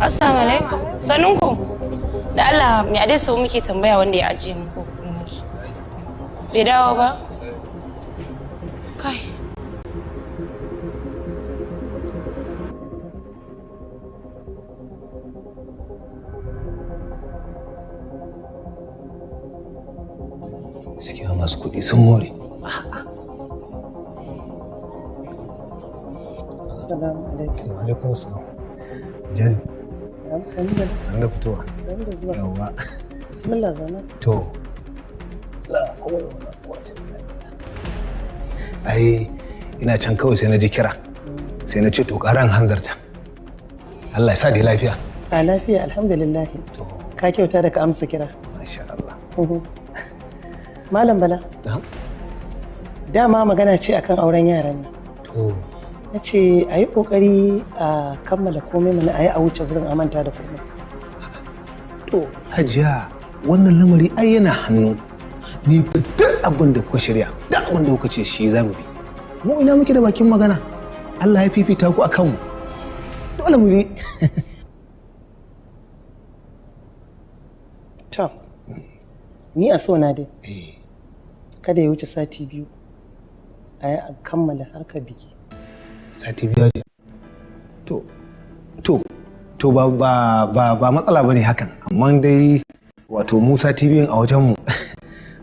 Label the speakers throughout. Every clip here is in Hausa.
Speaker 1: Assalamu alaikum. Sanunku. Da Allah me adai sau muke tambaya wanda ya ajiye muku. Bai dawo ba? Kai.
Speaker 2: Gaskiya masu kuɗi sun more.
Speaker 3: Assalamu alaikum.
Speaker 2: Wa alaikum assalam. Jani.
Speaker 3: Sani da
Speaker 2: fitowa.
Speaker 3: Sani da zuwa.
Speaker 2: Yawwa.
Speaker 3: Bismillah zana.
Speaker 2: To. Ai ina can kawai sai na ji kira. Sai na ce to ƙaran hanzarta. Allah ya sa dai lafiya.
Speaker 3: A lafiya alhamdulillah.
Speaker 2: To.
Speaker 3: Ka kyauta da ka amsa kira.
Speaker 2: Masha Allah.
Speaker 3: Malam Bala. Dama magana ce akan auren yaran nan.
Speaker 2: To.
Speaker 3: Na ce a yi ƙoƙari a kammala komai mana a yi a wuce wurin a manta da komai.
Speaker 2: To, Hajiya, wannan lamari ai yana hannu. Ni fa duk abin da kuka shirya, duk abin da kuka ce shi za mu bi. Mu ina muke da bakin magana. Allah ya fifita ku akan mu. Dole mu bi.
Speaker 3: To, ni a so na dai. Kada ya wuce sati 2 a yi a kammala harkar biki.
Speaker 2: Sati 5 ce. To ba matsala bane hakan, amma dai wato mu sati 2 a wajen mu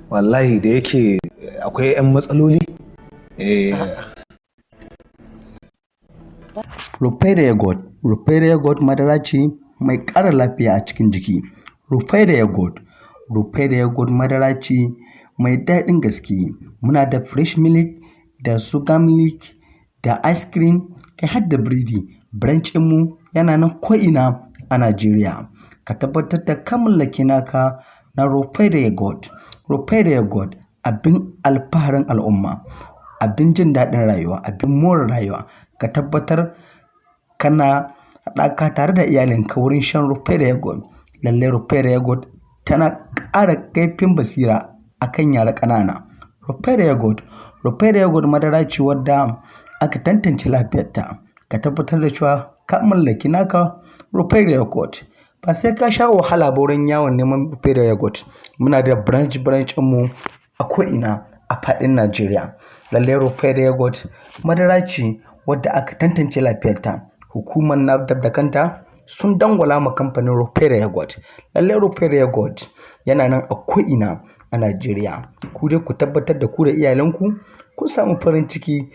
Speaker 2: wallahi da yake akwai 'yan matsaloli.
Speaker 4: Rufaidah yogurt madara ce mai ƙara lafiya a cikin jiki. Rufaidah yogurt madara ce mai daɗin gaske. Muna da fresh milk da sugar milk da ice cream kai har da biredi. Branch mu yana nan ko'ina a Najeriya. Ka tabbatar da ka mallaki naka na Rufaidah yogurt. Rufaidah yogurt abin alfaharin al'umma, abin jin daɗin rayuwa, abin more rayuwa. Ka tabbatar kana haɗaka tare da iyalinka wurin shan Rufaidah yogurt. Lallai Rufaidah yogurt tana ƙara kaifin basira akan yara ƙanana. Rufaidah yogurt madara ce wadda aka tantance lafiyarta. Ka tabbatar da cewa ka mallaki naka Rufaidah yogurt. Ba sai ka sha wahala ba wurin yawon neman Rufaidah yogurt. Muna da branch mu a ko'ina a faɗin Najeriya. Lallai Rufaidah yogurt madara ce wadda aka tantance lafiyarta. Hukumar NAFDAC da kanta sun dangwala ma kamfanin Rufaidah yogurt. Lallai Rufaidah yogurt yana nan a ko'ina a Najeriya. Ku dai ku tabbatar da ku da iyalanku kun samu farin ciki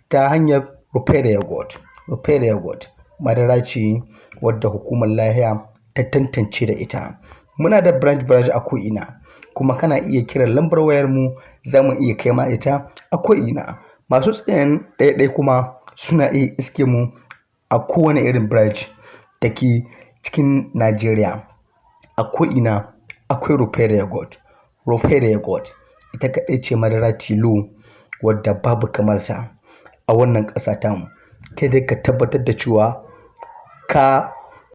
Speaker 4: ta hanyar Rufaidah yogurt. Rufaidah yogurt madara ce wadda hukumar lahiya ta tantance da ita. Muna da branch a ko'ina, kuma kana iya kiran lambar wayar mu za mu iya kai ma ita a ko'ina. Masu tsayen ɗaiɗai kuma suna iya iske mu a kowane irin branch da ke cikin Najeriya. A ko'ina akwai Rufaidah yogurt. Rufaidah yogurt ita kaɗai ce madara tilo wadda babu kamarta a wannan ƙasa tamu. Kai dai ka tabbatar da cewa ka